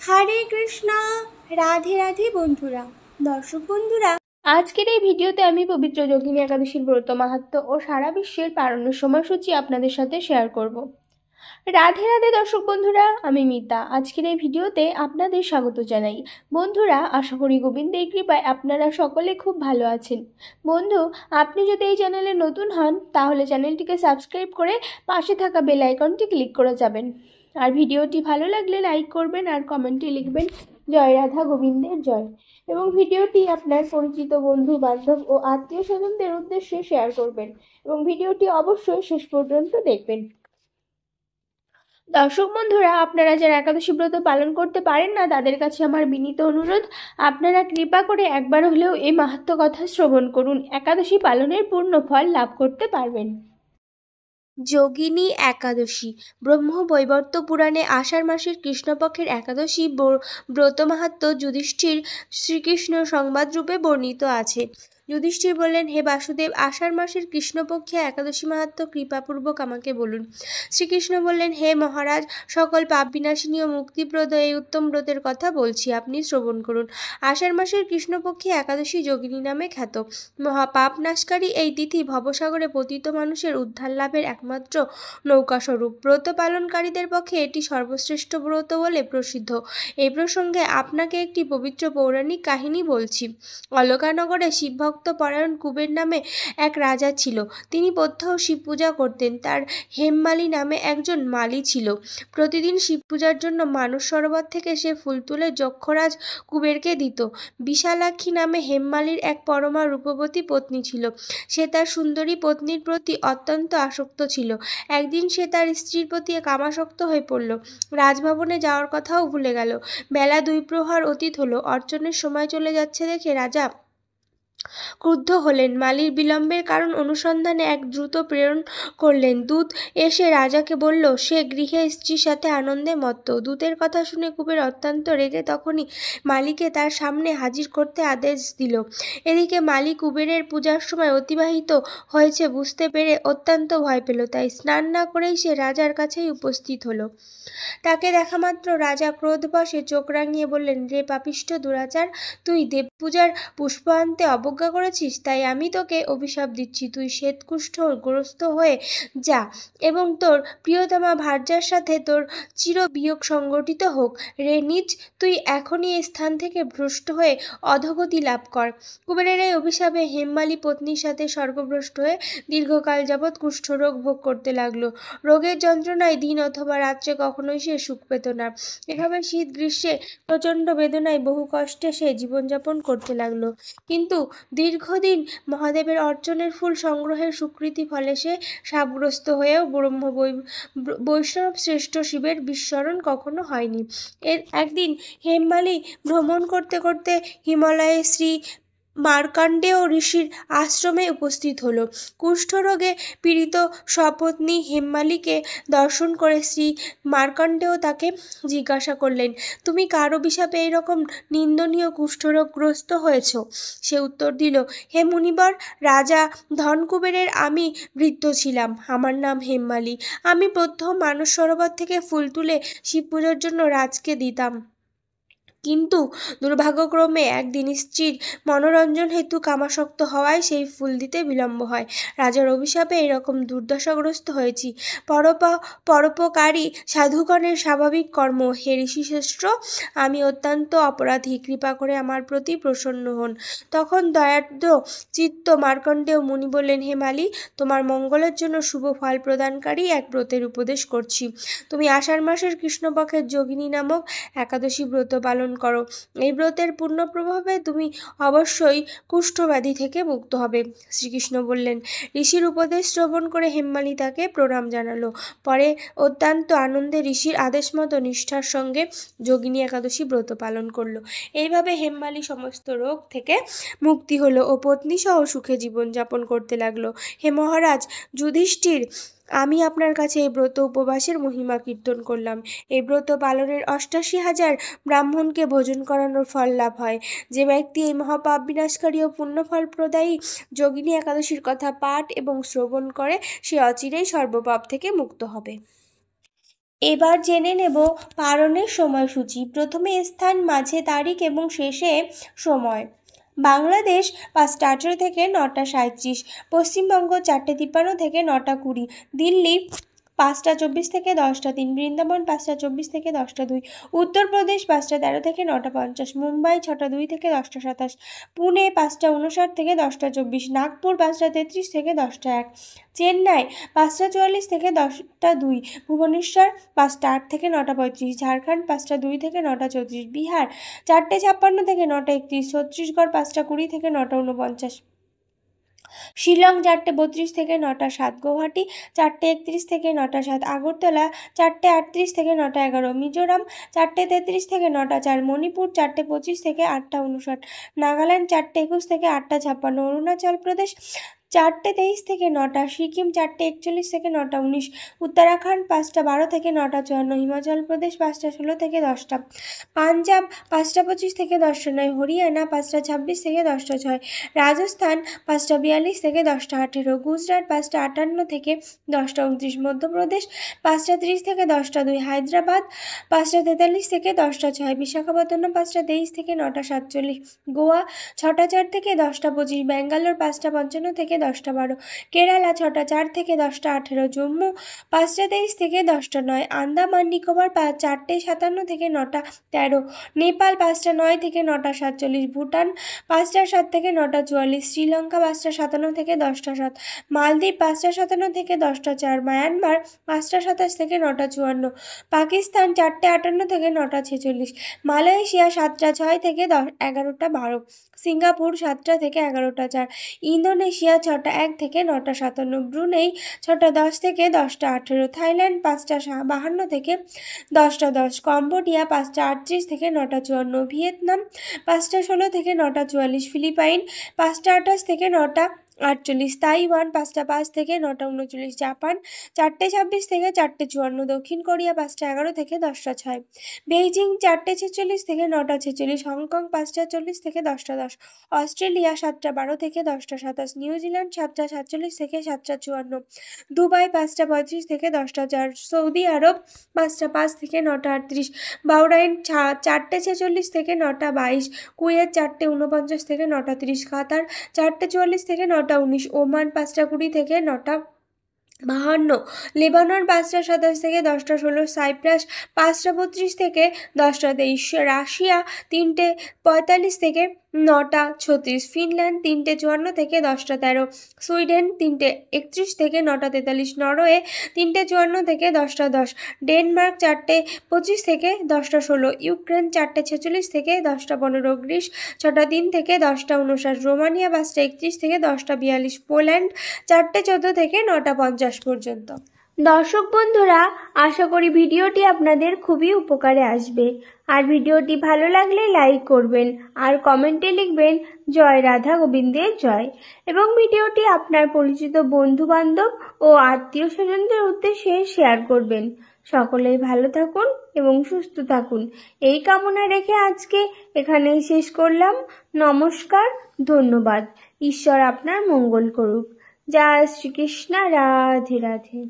হরে কৃষ্ণ। রাধে রাধে বন্ধুরা, দর্শক বন্ধুরা, আজকের এই ভিডিওতে আমি পবিত্র যোগিনী একাদশীর ব্রত মাহাত্ম্য ও সারা বিশ্বের পালনের সময়সূচি আপনাদের সাথে শেয়ার করব। রাধে রাধে দর্শক বন্ধুরা, আমি মিতা। আজকের এই ভিডিওতে আপনাদের স্বাগত জানাই। বন্ধুরা, আশা করি গোবিন্দের কৃপায় আপনারা সকলে খুব ভালো আছেন। বন্ধু, আপনি যদি এই চ্যানেলে নতুন হন তাহলে চ্যানেলটিকে সাবস্ক্রাইব করে পাশে থাকা বেল আইকনটি ক্লিক করে যাবেন। আর ভিডিওটি ভালো লাগলে লাইক করবেন আর কমেন্টে লিখবেন জয় রাধা গোবিন্দের জয়, এবং ভিডিওটি আপনার পরিচিত বন্ধু বান্ধব ও আত্মীয় স্বজনদের উদ্দেশ্যে শেয়ার করবেন, এবং ভিডিওটি অবশ্যই শেষ পর্যন্ত দেখবেন। দর্শক বন্ধুরা, আপনারা যারা একাদশী ব্রত পালন করতে পারেন না তাদের কাছে আমার বিনীত অনুরোধ, আপনারা কৃপা করে একবার হলেও এই মাহাত্ম্য কথা শ্রবণ করুন। একাদশী পালনের পূর্ণ ফল লাভ করতে পারবেন। যোগিনী একাদশী। ব্রহ্মবৈবর্ত পুরাণে আষাঢ় মাসের কৃষ্ণপক্ষের একাদশী ব্রত মাহাত্ম্য যুধিষ্ঠির শ্রীকৃষ্ণ সংবাদরূপে বর্ণিত আছে। যুধিষ্ঠির বললেন, হে বাসুদেব, আষাঢ় মাসের কৃষ্ণপক্ষে একাদশী মাহাত্ম্য কৃপাপূর্বক আমাকে বলুন। শ্রীকৃষ্ণ বললেন, হে মহারাজ, সকল পাপ বিনাশিনী ও মুক্তিপ্রদ এই উত্তম ব্রতের কথা বলছি, আপনি শ্রবণ করুন। আষাঢ় মাসের কৃষ্ণপক্ষে একাদশী যোগিনী নামে খ্যাত। মহাপাপ নাশকারী এই তিথি ভবসাগরে পতিত মানুষের উদ্ধার লাভের একমাত্র নৌকাস্বরূপ। ব্রত পালনকারীদের পক্ষে এটি সর্বশ্রেষ্ঠ ব্রত বলে প্রসিদ্ধ। এই প্রসঙ্গে আপনাকে একটি পবিত্র পৌরাণিক কাহিনী বলছি। অলকানগরে শিবভক্ত পরায়ণ কুবের নামে এক রাজা ছিল। তিনি প্রত্যহ শিব পূজা করতেন। তার হেমমালী নামে একজন মালী ছিল। প্রতিদিন শিব পূজার জন্য মানস সরোবর থেকে সে ফুল তুলে যক্ষরাজ কুবেরকে দিত। বিশালাক্ষী নামে হেমমালীর এক পরমা রূপবতী পত্নী ছিল। সে তার সুন্দরী পত্নীর প্রতি অত্যন্ত আসক্ত ছিল। একদিন সে তার স্ত্রীর প্রতি কামাসক্ত হয়ে পড়ল। রাজভবনে যাওয়ার কথাও ভুলে গেল। বেলা 2 প্রহর অতীত হলো। অর্চনের সময় চলে যাচ্ছে দেখে রাজা ক্রুদ্ধ হলেন। মালির বিলম্বের কারণ অনুসন্ধানে এক দ্রুত প্রেরণ করলেন। দূত এসে রাজাকে বলল সে গৃহে স্ত্রীর সাথে আনন্দে মত্ত। দূতের কথা শুনে কুবের অত্যন্ত রেগে তখনই মালিকে তার সামনে হাজির করতে আদেশ দিল। এদিকে মালি কুবেরের পূজার সময় অতিবাহিত হয়েছে বুঝতে পেরে অত্যন্ত ভয় পেল। তাই স্নান না করেই সে রাজার কাছেই উপস্থিত হলো। তাকে দেখা মাত্র রাজা ক্রোধবশে চোখ রাঙিয়ে বললেন, রে পাপিষ্ঠ দুরাচার, তুই দেবপূজার পুষ্প আনতে অবজ্ঞা করেছিস, তাই আমি তোকে অভিশাপ দিচ্ছি। তুই শ্বেতকুষ্ঠগ্রস্ত হয়ে যা এবং তোর প্রিয়তমা ভার্যার সাথে তোর চিরবিয়োগ সংগঠিত হোক। রে নীচ, তুই এখনই এই স্থান থেকে ভ্রষ্ট হয়ে অধোগতি লাভ কর। কুবেরের এই অভিশাপে হেমমালী পত্নীর সাথে স্বর্গভ্রষ্ট হয়ে দীর্ঘকাল যাবৎ কুষ্ঠরোগ ভোগ করতে লাগলো। রোগের যন্ত্রণায় দিন অথবা রাত্রে কখনোই সে সুখ পেত না। এভাবে শীত গ্রীষ্মে প্রচণ্ড বেদনায় বহু কষ্টে সে জীবনযাপন করতে লাগলো। কিন্তু দীর্ঘদিন মহাদেবের অর্চনের ফুল সংগ্রহের স্বীকৃতি ফলে সে শাপগ্রস্ত হয়েও বৈষ্ণব শ্রেষ্ঠ শিবের বিস্মরণ কখনো হয়নি। একদিন হেমমালী ভ্রমণ করতে করতে হিমালয়ে শ্রী মার্কণ্ডেয় ঋষির আশ্রমে উপস্থিত হল। কুষ্ঠরোগে পীড়িত সপত্নী হেমমালীকে দর্শন করে শ্রী মার্কণ্ডেয় তাকে জিজ্ঞাসা করলেন, তুমি কার অভিশাপে এইরকম নিন্দনীয় কুষ্ঠরোগগ্রস্ত হয়েছ? সে উত্তর দিল, হে মুনিবর, রাজা ধনকুবেরের আমি ভৃত্য ছিলাম। আমার নাম হেমমালী। আমি প্রত্যহ মানস সরোবর থেকে ফুল তুলে শিব পুজোর জন্য রাজকে দিতাম। কিন্তু দুর্ভাগ্যক্রমে একদিন স্ত্রীর মনোরঞ্জন হেতু কামাসক্ত হওয়ায় সেই ফুল দিতে বিলম্ব হয়। রাজার অভিশাপে এরকম দুর্দশাগ্রস্ত হয়েছি। পরোপকারী সাধুগণের স্বাভাবিক কর্ম। হে ঋষিশ্রেষ্ঠ, আমি অত্যন্ত অপরাধী, কৃপা করে আমার প্রতি প্রসন্ন হন। তখন দয়ার্দ্র চিত্ত মার্কণ্ডেয় মুনি বললেন, হে মালী, তোমার মঙ্গলের জন্য শুভ ফল প্রদানকারী এক ব্রতের উপদেশ করছি। তুমি আষাঢ় মাসের কৃষ্ণপক্ষের যোগিনী নামক একাদশী ব্রত পালন করো। এই ব্রতের পূর্ণ প্রভাবে তুমি অবশ্যই কুষ্ঠব্যাধি থেকে মুক্ত হবে। শ্রীকৃষ্ণ বললেন। ঋষির উপদেশ শ্রবণ করে হেমমালী তাকে প্রণাম জানালো। পরে অত্যন্ত আনন্দে ঋষির আদেশ মতো নিষ্ঠার সঙ্গে যোগিনী একাদশী ব্রত পালন করলো। এইভাবে হেমমালী সমস্ত রোগ থেকে মুক্তি হলো ও পত্নী সহ সুখে জীবনযাপন করতে লাগলো। হে মহারাজ যুধিষ্ঠির, আমি আপনার কাছে এই ব্রত উপবাসের মহিমা কীর্তন করলাম। এই ব্রত পালনের 88,000 ব্রাহ্মণকে ভোজন করানোর ফল লাভ হয়। যে ব্যক্তি এই মহাপাপ বিনাশকারী ও পুণ্যফল প্রদায়ী যোগিনী একাদশীর কথা পাঠ এবং শ্রবণ করে সে অচিরেই সর্বপাপ থেকে মুক্ত হবে। এবার জেনে নেব পালনের সময়সূচি। প্রথমে স্থান, মাঝে তারিখ এবং শেষে সময়। বাংলাদেশ 5:18 থেকে 9:37, পশ্চিমবঙ্গ 4:53 থেকে 9:20, দিল্লি 5:24 থেকে 10:03, বৃন্দাবন 5:24 থেকে 10:02, উত্তরপ্রদেশ 5:13 থেকে 9:50, মুম্বাই 6:02 থেকে 10:27, পুনে 5:59 থেকে 10:24, নাগপুর 5:33 থেকে 10:01, চেন্নাই 5:44 থেকে 10:02, ভুবনেশ্বর 5:08 থেকে 9:35, ঝাড়খণ্ড 5:02 থেকে 9:34, বিহার 4:56 থেকে 9:31, ছত্তিশগড় 5:20 থেকে 9:49, শিলং 4:32 থেকে 9:07, গুয়াহাটি 4:31 থেকে 9:07, আগরতলা 4:38 থেকে 9:11, মিজোরাম 4:33 থেকে 9:04, মণিপুর 4:25 থেকে 8:59, নাগাল্যান্ড 4:21 থেকে 8:56, অরুণাচল প্রদেশ 4:23 থেকে 9, সিকিম 4:41 থেকে 9:19, উত্তরাখণ্ড 5:12 থেকে 9:54, হিমাচল প্রদেশ 5:16 থেকে 10, পাঞ্জাব 5:25 থেকে 10:09, হরিয়ানা 5:26 থেকে 10:06, রাজস্থান 5:42 থেকে 10:18, গুজরাট 5:58 থেকে 10:29, মধ্যপ্রদেশ 5:30 থেকে 10:02, হায়দ্রাবাদ 5:43 থেকে 10:06, বিশাখাপত্তনম 5:23 থেকে 9:47, গোয়া 6:04 থেকে 10:25, ব্যাঙ্গালোর 5:55 থেকে 10:12, কেরালা 6:04 থেকে 10:18, জম্মু 5:23 থেকে 10:09, আন্দামান নিকোবর 4:57 থেকে 9:13, নেপাল 5:09 থেকে 9:47, ভুটান 5:07 থেকে 9:44, শ্রীলঙ্কা 5:57 থেকে 10:07, মালদ্বীপ 5:57 থেকে 10:04, মায়ানমার 5:27 থেকে 9:54, পাকিস্তান 4:58 থেকে 9:46, মালয়েশিয়া 7:06 থেকে 11:12, সিঙ্গাপুর 7টা থেকে 11:04, ইন্দোনেশিয়া 6:01 থেকে 9:57, ব্রুনেই 6:10 থেকে 10:18, থাইল্যান্ড 5:52 থেকে 10:10, কম্বোডিয়া 5:38 থেকে 9:54, ভিয়েতনাম 5:16 থেকে 9:44, ফিলিপাইন 5:28 থেকে 9:48, তাইওয়ান 5:05 থেকে 9:39, জাপান 4:26 থেকে 4:54, দক্ষিণ কোরিয়া 5:11 থেকে 10:06, বেইজিং 4:46 থেকে 9:46, হংকং 5:40 থেকে 10:10, অস্ট্রেলিয়া 7:12 থেকে 10:27, নিউজিল্যান্ড 7:47 থেকে 7:54, দুবাই 5:35 থেকে 10:04, সৌদি আরব 5:05 থেকে 9:38, বাহরাইন 4:46 থেকে 9:22, কুয়েত 4:49 থেকে 9:30, কাতার 4:44 থেকে 9:19, ওমান 5:20 থেকে 9:52, লেবানন 5:27 থেকে 10:16, সাইপ্রাস 5:32 থেকে 10:23, রাশিয়া 3:45 থেকে 9:36, ফিনল্যান্ড 3:54 থেকে 10:13, সুইডেন 3:31 থেকে 9:43, নরওয়ে 3:54 থেকে 10:10, ডেনমার্ক 4:25 থেকে 10:16, ইউক্রেন 4:46 থেকে 10:15, গ্রিস 6:03 থেকে 10:59, রোমানিয়া 5:31 থেকে 10:42, পোল্যান্ড 4:14 থেকে 9:50 পর্যন্ত। দর্শক বন্ধুরা, আশা করি ভিডিওটি আপনাদের খুবই উপকারে আসবে। আর ভিডিওটি ভালো লাগলে লাইক করবেন আর কমেন্টে লিখবেন জয় রাধা গোবিন্দের জয়, এবং ভিডিওটি আপনার পরিচিত বন্ধু বান্ধব ও আত্মীয় স্বজনদের উদ্দেশ্যে শেয়ার করবেন। সকলেই ভালো থাকুন এবং সুস্থ থাকুন, এই কামনা রেখে আজকে এখানেই শেষ করলাম। নমস্কার, ধন্যবাদ। ঈশ্বর আপনার মঙ্গল করুক। জয় শ্রীকৃষ্ণ, রাধে রাধে।